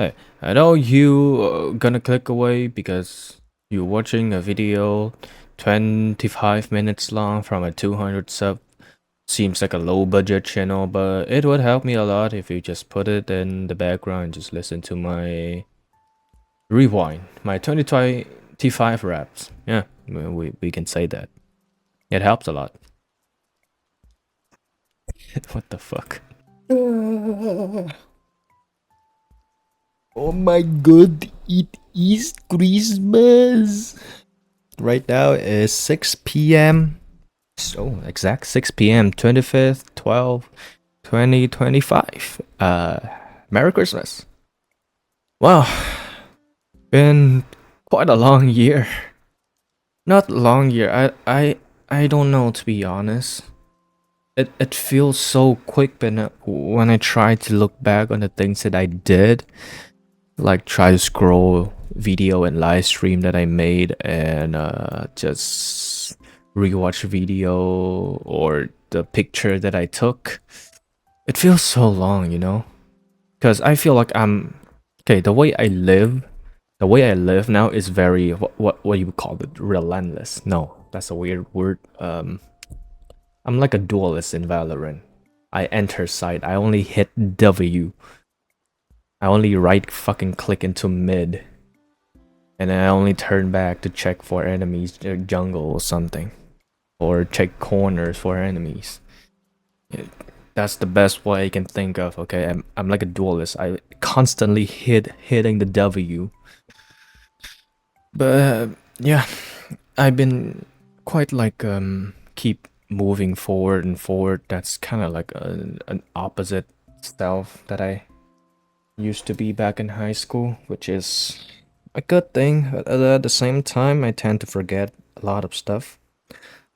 Hey, I know you gonna click away because you're watching a video 25 minutes long from a 200 sub. Seems like a low budget channel, but it would help me a lot if you just put it in the background and just listen to my rewind, my 2025 raps. Yeah, we can say that. It helps a lot. What the fuck? Oh my god, it is Christmas! Right now is 6 p.m. So exact 6 p.m. 25th 12 2025. Merry Christmas. Wow, been quite a long year. Not long year. I don't know, to be honest. It feels so quick when I try to look back on the things that I did, like try to scroll video and live stream that I made and just rewatch video or the picture that I took. It feels so long, you know? Because I feel like I'm okay, the way I live now is very what you would call it, relentless. No, that's a weird word. I'm like a duelist in Valorant. I enter site, I only hit W. I only right fucking click into mid. And then I only turn back to check for enemies, jungle or something. Or check corners for enemies. That's the best way I can think of. Okay, I'm like a duelist. I constantly hitting the W. But yeah, I've been quite like keep moving forward and forward. That's kind of like an opposite self that I used to be back in high school, which is a good thing. But at the same time, I tend to forget a lot of stuff.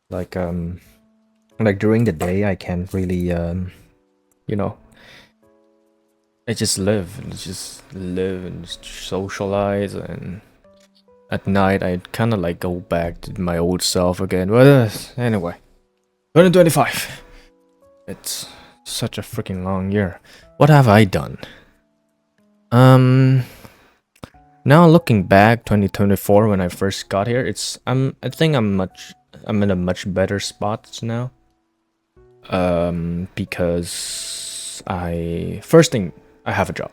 Like during the day, I can't really you know, I just live and just socialize, and at night I kind of like go back to my old self again. But anyway, 2025. It's such a freaking long year. What have I done? Now looking back, 2024 when I first got here, I think I'm in a much better spot now. Because first thing, I have a job.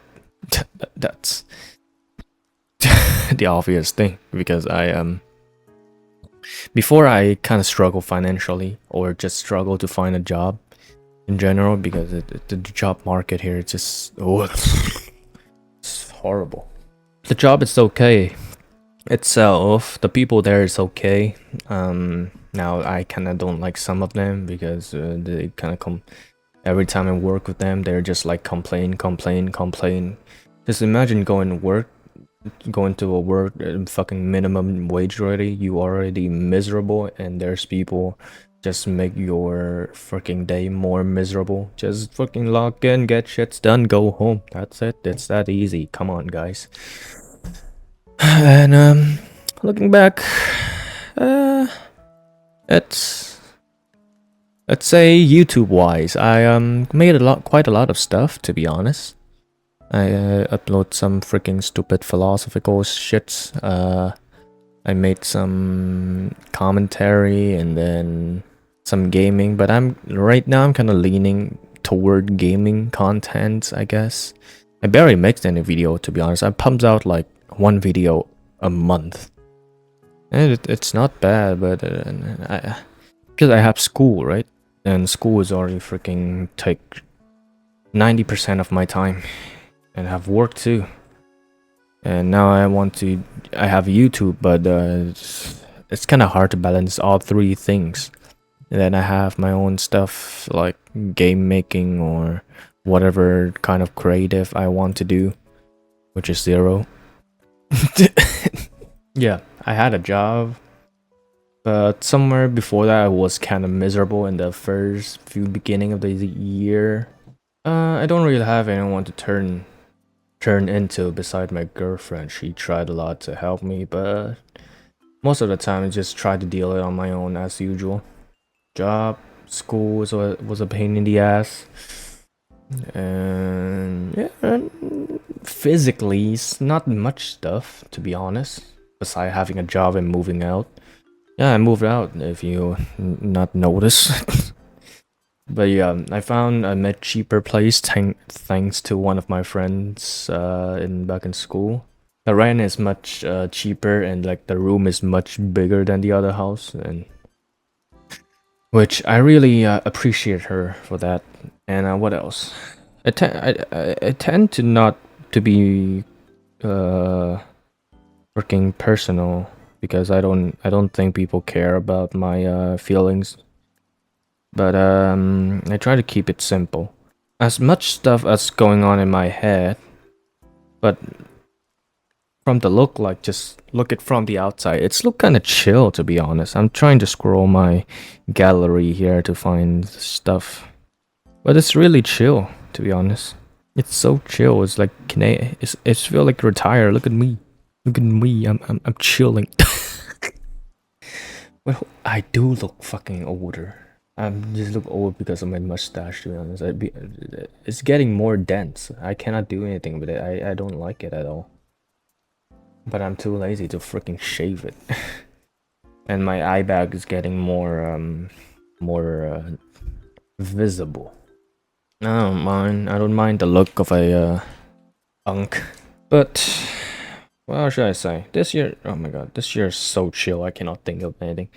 That's the obvious thing, because before I kind of struggle financially or just struggle to find a job in general, because the job market here is just it's horrible. The job is okay itself, the people there is okay. Now I kind of don't like some of them because they kind of come every time I work with them, they're just like complain. Just imagine going to a work fucking minimum wage already. You already miserable, and there's people just make your freaking day more miserable. Just fucking log in, get shits done, go home. That's it. It's that easy. Come on, guys. And looking back, it's, let's say YouTube wise, I made quite a lot of stuff, to be honest. I upload some freaking stupid philosophical shits. I made some commentary and then some gaming, but right now I'm kind of leaning toward gaming content, I guess. I barely make any video, to be honest. I pump out like one video a month, and it's not bad, but because I have school, right? And school is already freaking take 90% of my time, and I have work too. And now I have YouTube, but it's kind of hard to balance all three things. And then I have my own stuff like game making or whatever kind of creative I want to do, which is zero. Yeah, I had a job, but somewhere before that I was kind of miserable in the first few beginning of the year. I don't really have anyone to turn into beside my girlfriend. She tried a lot to help me, but most of the time I just tried to deal it on my own as usual. Job, school was a pain in the ass, and yeah, physically, it's not much stuff, to be honest. Besides having a job and moving out. Yeah, I moved out, if you not notice. But yeah, I found a much cheaper place thanks to one of my friends back in school. The rent is much cheaper, and like the room is much bigger than the other house, and which I really appreciate her for that. And what else? I tend to not to be freaking personal because I don't think people care about my feelings. But I try to keep it simple. As much stuff as going on in my head, but from the look, like just look it from the outside, it's look kind of chill, to be honest. I'm trying to scroll my gallery here to find stuff, but it's really chill, to be honest. It's so chill. It's like it's feel like retired. Look at me. Look at me. I'm chilling. Well, I do look fucking older. I just look old because of my mustache, to be honest. It's getting more dense. I cannot do anything with it. I don't like it at all. But I'm too lazy to freaking shave it. And my eye bag is getting more visible. I don't mind the look of a unk. But what should I say? This year, oh my god, this year is so chill. I cannot think of anything.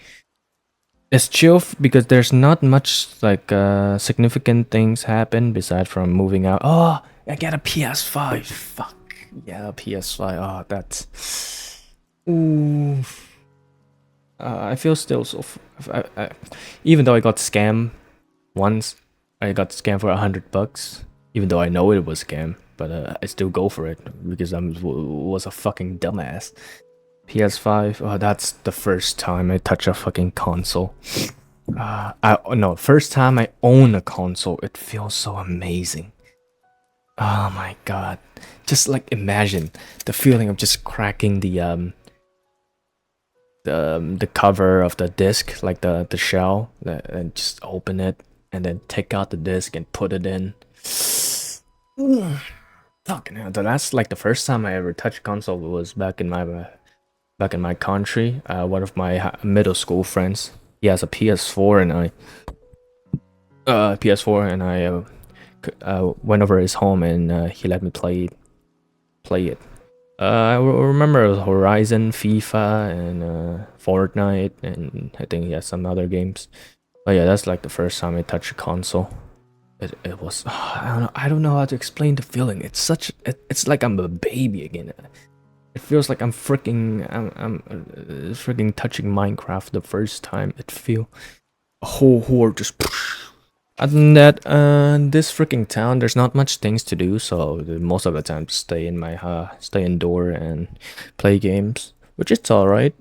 It's chill because there's not much like significant things happen besides from moving out. Oh, I got a PS5. Fuck yeah, PS5. Oh, that's. Ooh. I feel still so. Even though I got scammed once, I got scammed for $100. Even though I know it was scam, but I still go for it because I was a fucking dumbass. PS5. Oh, that's the first time I touch a fucking console. First time I own a console. It feels so amazing. Oh my god! Just like imagine the feeling of just cracking the cover of the disc, like the shell, and just open it and then take out the disc and put it in. Fucking hell! That's like the first time I ever touched console was back in my country. One of my middle school friends, he has a PS4 and I went over his home and he let me play it. I remember it was Horizon, FIFA, and Fortnite, and I think he has some other games. But yeah, that's like the first time I touched a console. It was I don't know how to explain the feeling. It's like I'm a baby again. It feels like I'm freaking touching Minecraft the first time. It feel a whole horde just. Other than that, this freaking town, there's not much things to do, so most of the time stay indoor and play games, which is alright.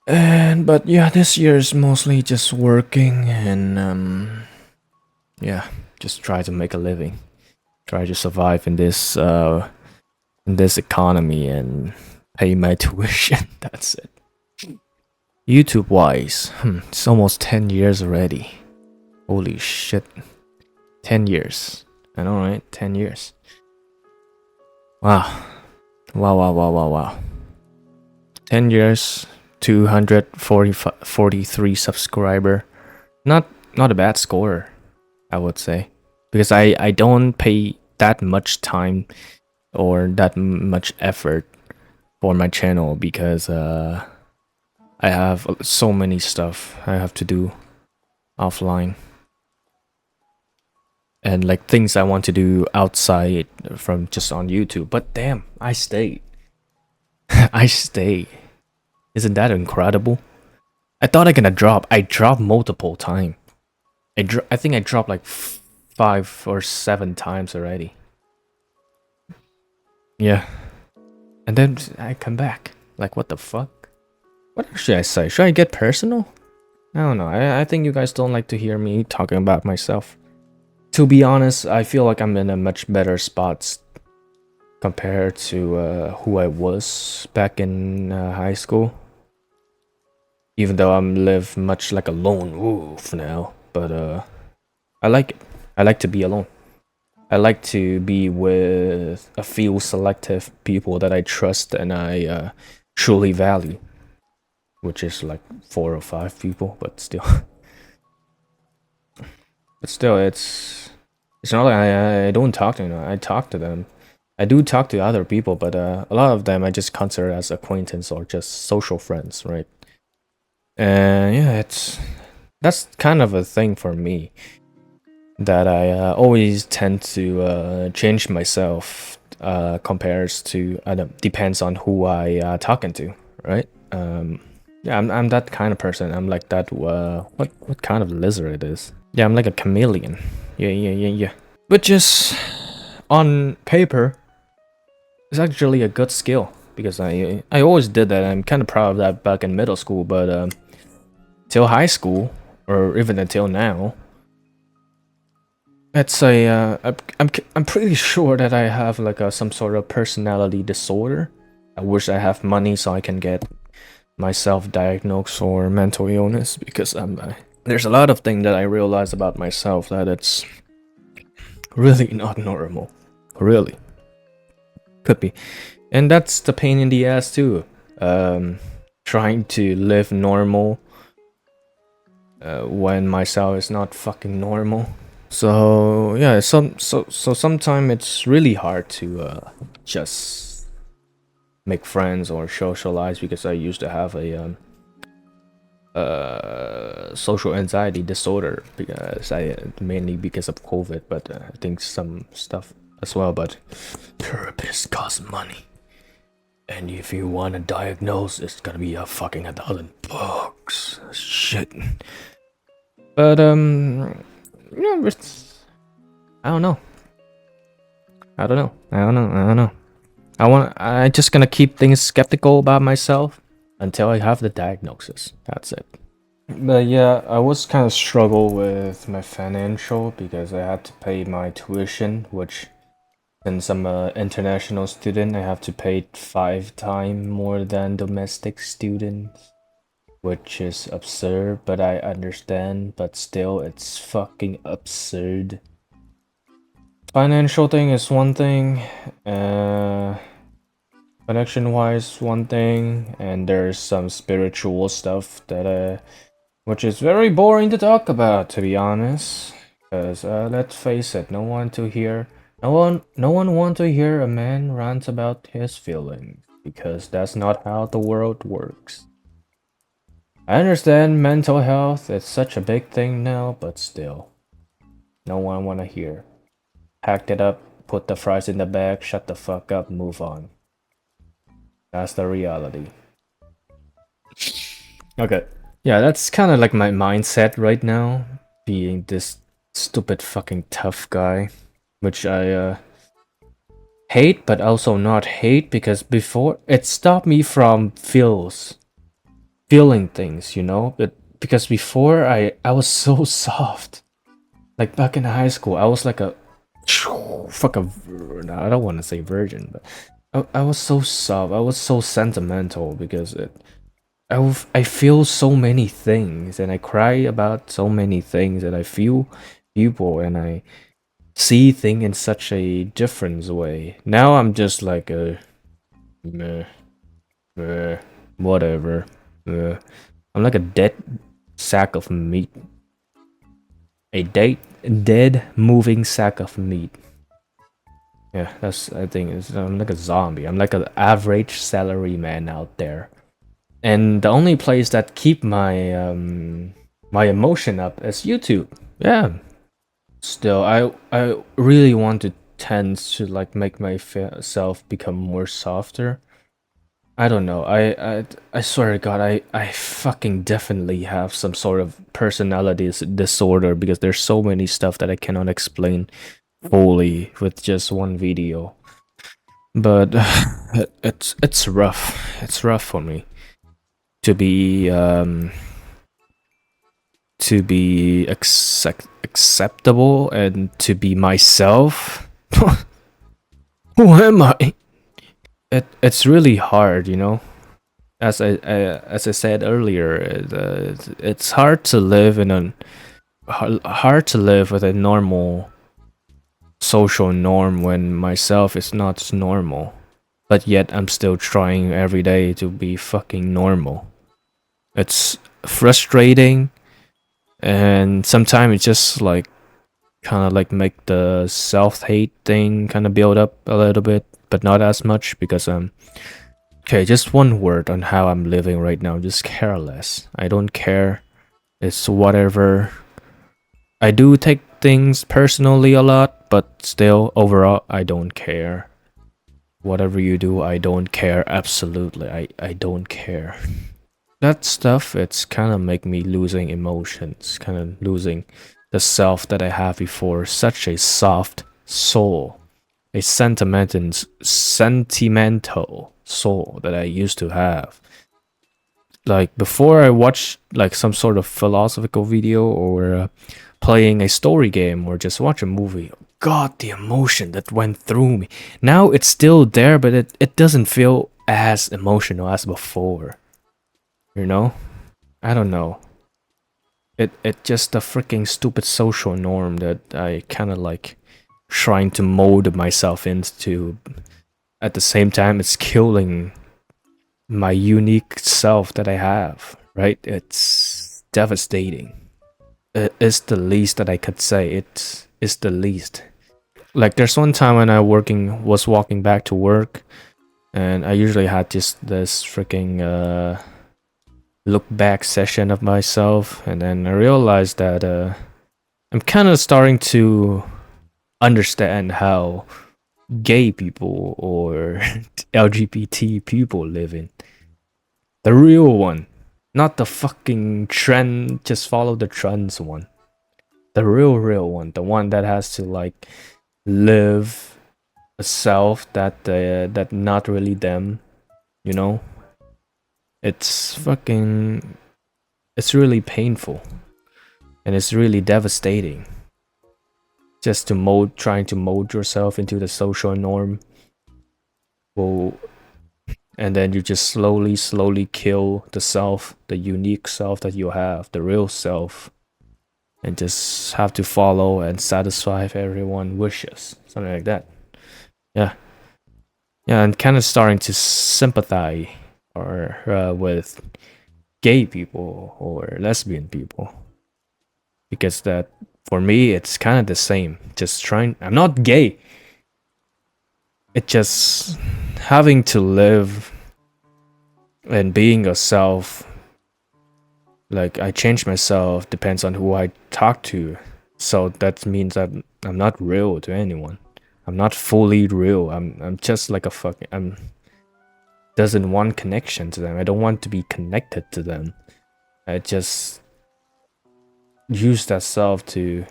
But yeah, this year is mostly just working and yeah, just try to make a living, try to survive in this economy and pay my tuition. That's it. YouTube wise, it's almost 10 years already. Holy shit. 10 years. I know, right? 10 years. Wow. Wow. 10 years, 243 subscriber. Not a bad score, I would say. Because I don't pay that much time or that much effort for my channel because I have so many stuff I have to do offline. And like things I want to do outside from just on YouTube. But damn, I stayed. I stayed. Isn't that incredible? I thought I gonna drop. I dropped multiple times. I think I dropped like 5 or 7 times already. Yeah. And then I come back. Like what the fuck? What should I say? Should I get personal? I don't know. I think you guys don't like to hear me talking about myself. To be honest, I feel like I'm in a much better spot compared to who I was back in high school. Even though I'm live much like a lone wolf now, but I like it. I like to be alone. I like to be with a few selective people that I trust and I truly value, which is like 4 or 5 people, but still. But still, it's not like I don't talk to them. I talk to them. I do talk to other people, but a lot of them I just consider as acquaintance or just social friends, right? And yeah, that's kind of a thing for me that I always tend to change myself compares to depends on who I talking to, right? Yeah, I'm that kind of person. I'm like that. What kind of lizard it is? Yeah, I'm like a chameleon. Yeah. Which is on paper is actually a good skill because I always did that. I'm kind of proud of that back in middle school, but till high school or even until now, it's I'm pretty sure that I have like some sort of personality disorder. I wish I have money so I can get myself diagnosed for mental illness because there's a lot of things that I realize about myself that it's really not normal. Really. Could be. And that's the pain in the ass too. Trying to live normal when myself is not fucking normal. So yeah, so sometimes it's really hard to just make friends or socialize because I used to have a social anxiety disorder because mainly because of COVID, but I think some stuff as well. But therapists cost money, and if you want to diagnose, it's gonna be a fucking $1,000. Shit. But yeah, I don't know. I just gonna keep things skeptical about myself until I have the diagnosis. That's it. But yeah, I was kind of struggle with my financial because I had to pay my tuition, which since I'm an international student, I have to pay 5 times more than domestic students, which is absurd, but I understand, but still it's fucking absurd. Financial thing is one thing, connection wise one thing, and there's some spiritual stuff that which is very boring to talk about, to be honest. Because let's face it, no one want to hear a man rant about his feelings, because that's not how the world works. I understand mental health is such a big thing now, but still, no one wanna hear. Packed it up, put the fries in the bag, shut the fuck up, move on. That's the reality. Okay. Yeah, that's kind of like my mindset right now, being this stupid fucking tough guy, which I hate, but also not hate, because before it stopped me from feeling things, you know. But because before I was so soft, like back in high school, I was like a fuck a. I don't want to say virgin, but I was so soft. I was so sentimental because I feel so many things and I cry about so many things and I feel people and I see things in such a different way. Now I'm just like a meh, meh, whatever. I'm like a dead sack of meat. A dead moving sack of meat. Yeah, that's I think I'm like a zombie. I'm like an average salary man out there. And the only place that keep my my emotion up is YouTube. Yeah. Still, I really want to tend to like make myself become more softer. I don't know. I swear to God, I fucking definitely have some sort of personality disorder because there's so many stuff that I cannot explain fully with just one video. But it's rough. It's rough for me to be acceptable and to be myself. Who am I? It's really hard, you know. As I said earlier, it's hard to live in hard to live with a normal social norm when myself is not normal. But yet I'm still trying every day to be fucking normal. It's frustrating, and sometimes it's just like kind of like make the self-hate thing kind of build up a little bit, but not as much because okay, just one word on how I'm living right now, just careless. I don't care. It's whatever. I do take things personally a lot, but still overall I don't care. Whatever you do, I don't care. Absolutely, I don't care. That stuff, it's kind of make me losing emotions, kind of losing the self that I had before. Such a soft soul, a sentimental soul that I used to have. Like before I watch like some sort of philosophical video or playing a story game or just watch a movie. God, the emotion that went through me. Now it's still there, but it doesn't feel as emotional as before. You know? I don't know. It just a freaking stupid social norm that I kind of like trying to mold myself into. At the same time, it's killing my unique self that I have, right? It's devastating. It is the least that I could say. It is the least. Like there's one time when I was walking back to work, and I usually had just this freaking look back session of myself, and then I realized that I'm kind of starting to understand how gay people or LGBT people live in. The real one, not the fucking trend, just follow the trends one. The real one, the one that has to like live a self that not really them, you know? It's really painful, and it's really devastating. Just to trying to mold yourself into the social norm. Well, and then you just slowly kill the self, the unique self that you have, the real self, and just have to follow and satisfy if everyone wishes, something like that. Yeah, and kind of starting to sympathize or with gay people or lesbian people, because that for me it's kind of the same. Just trying. I'm not gay. It just having to live and being a self. Like I change myself depends on who I talk to, so that means that I'm not real to anyone. I'm not fully real. I'm just like a fucking. I'm doesn't want connection to them. I don't want to be connected to them. I just use that self to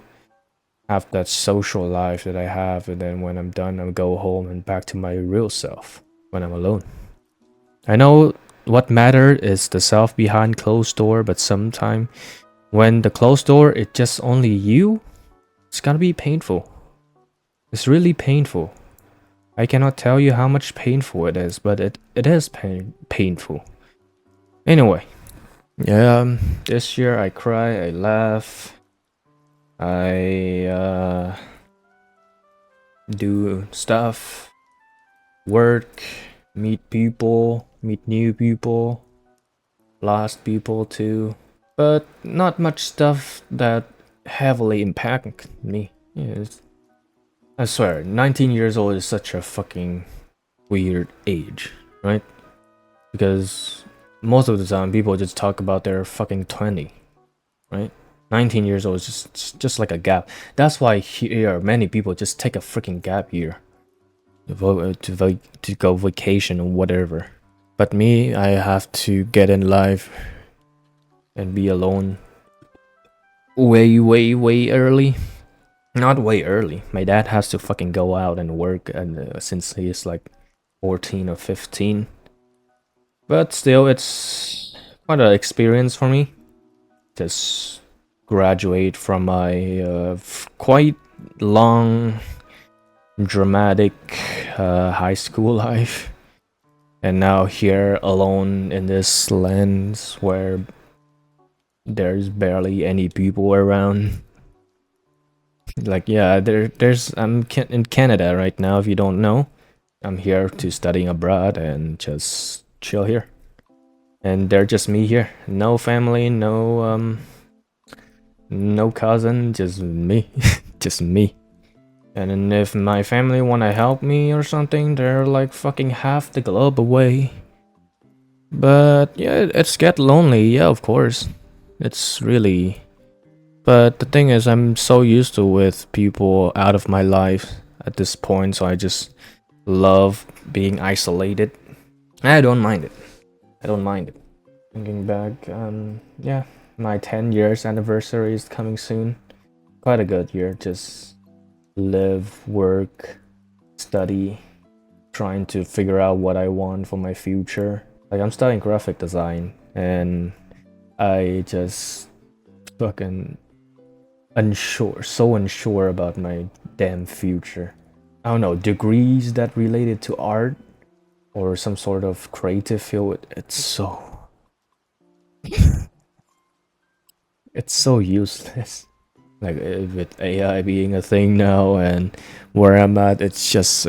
have that social life that I have, and then when I'm done, I'll go home and back to my real self when I'm alone. I know what matters is the self behind closed door, but sometimes when the closed door it's just only you, it's gonna be painful. It's really painful. I cannot tell you how much painful it is, but it is painful. Anyway, yeah, this year I cry, I laugh, I do stuff, work, meet new people, lost people too, but not much stuff that heavily impact me. Yeah, I swear, 19 years old is such a fucking weird age, right? Because most of the time people just talk about their fucking 20, right? 19 years old is just like a gap. That's why here many people just take a freaking gap year to go vacation or whatever. But me, I have to get in life and be alone way early. Not way early. My dad has to fucking go out and work, and since he is like 14 or 15. But still, it's quite an experience for me. Just graduate from my quite long, dramatic high school life, and now here alone in this land where there's barely any people around. Like, yeah, there's in Canada right now. If you don't know, I'm here to studying abroad and just chill here. And they're just me here. No family, no cousin, just me, just me. And then if my family wanna help me or something, they're like fucking half the globe away. But yeah, it's get lonely. Yeah, of course, it's really. But the thing is, I'm so used to with people out of my life at this point, so I just love being isolated. I don't mind it. I don't mind it. Thinking back, yeah, my 10 years anniversary is coming soon. Quite a good year. Just live, work, study, trying to figure out what I want for my future. Like, I'm studying graphic design, and I just fucking so unsure about my damn future. I don't know, degrees that related to art or some sort of creative field, it's so useless. Like, with AI being a thing now and where I'm at, it's just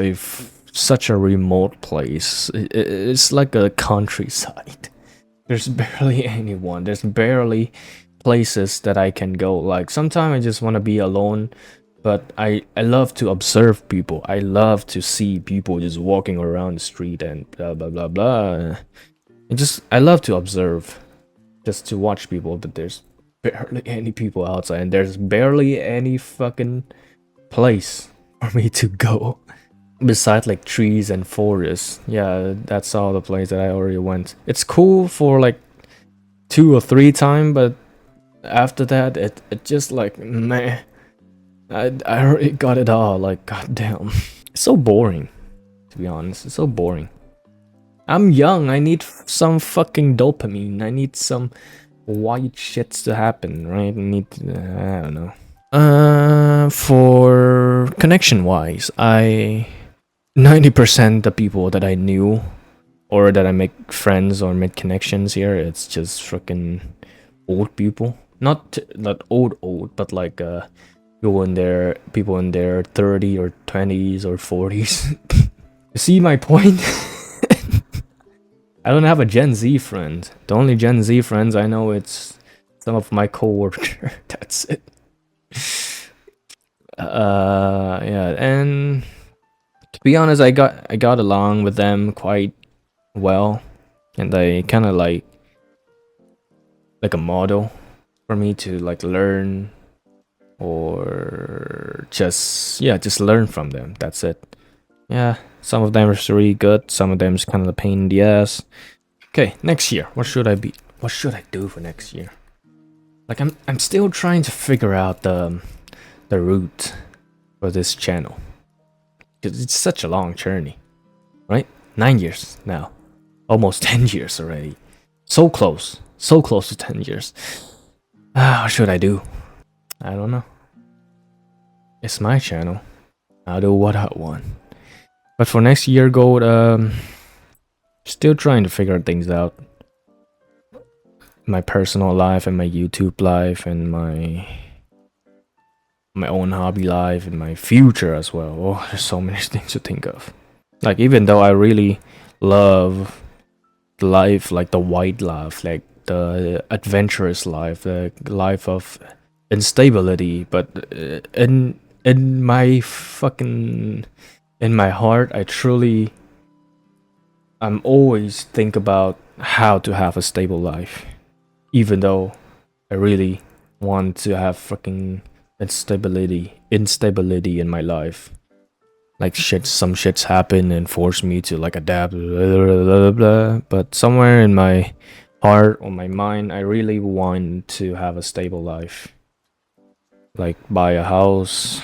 such a remote place. It's like a countryside. There's barely anyone. There's barely places that I can go. Like, sometimes I just want to be alone, but I love to observe people. I love to see people just walking around the street and blah blah blah blah. And just I love to observe, just to watch people. But there's barely any people outside, and there's barely any fucking place for me to go. Besides like trees and forests, yeah, that's all the place that I already went. It's cool for like 2 or 3 times, but after that, it just like meh. I already got it all. Like, goddamn, it's so boring. To be honest, it's so boring. I'm young. I need some fucking dopamine. I need some white shits to happen, right? I don't know. For connection wise, 90% the people that I knew or that I make friends or make connections here, it's just freaking old people. Not old, but like people in their 30 or 20s or 40s. You see my point? I don't have a Gen Z friend. The only Gen Z friends I know, it's some of my coworkers. That's it. Yeah, and to be honest, I got along with them quite well, and they kind of like a model for me to like learn, or just learn from them. That's it. Yeah, some of them are really good, some of them is kind of a pain in the ass. Okay, next year, what should I do for next year? Like, I'm still trying to figure out the route for this channel. It's such a long journey, right? 9 years now, almost 10 years already. So close to 10 years. What should I do? I don't know. It's my channel. I'll do what I want. But for next year goal, still trying to figure things out. My personal life and my YouTube life and my own hobby life and my future as well. Oh, there's so many things to think of. Like, even though I really love the life, like the white life, like the adventurous life, the life of instability, but in my heart, I'm always think about how to have a stable life, even though I really want to have fucking instability in my life. Like, some shits happen and force me to like adapt, blah, blah, blah, blah. But somewhere in my heart or my mind, I really want to have a stable life. Like, buy a house,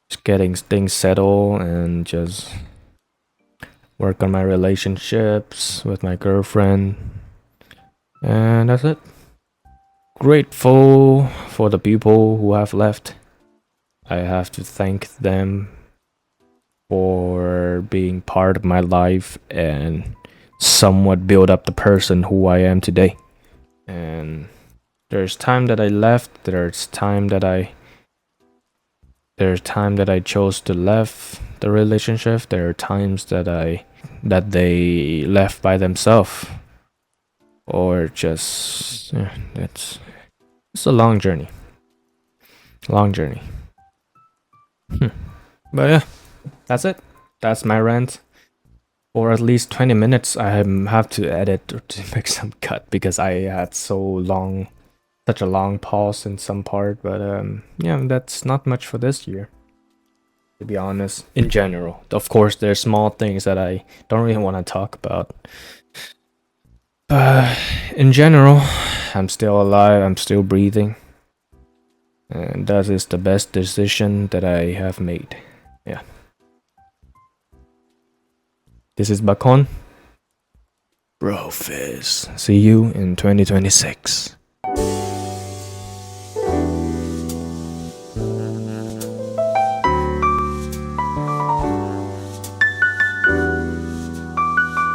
just getting things settled, and just work on my relationships with my girlfriend, and that's it. Grateful for the people who have left. I have to thank them for being part of my life and somewhat build up the person who I am today. And there's time that I left, there's time that I There are times that I chose to left the relationship. There are times that they left by themselves, or just it's a long journey. Long journey. But yeah, that's it. That's my rant. Or at least 20 minutes. I have to edit or to make some cut because I had such a long pause in some part. But yeah, that's not much for this year, to be honest. In general, of course, there's small things that I don't really want to talk about. But in general, I'm still alive. I'm still breathing. And that is the best decision that I have made. Yeah. This is Bakon. Bro Fizz. See you in 2026.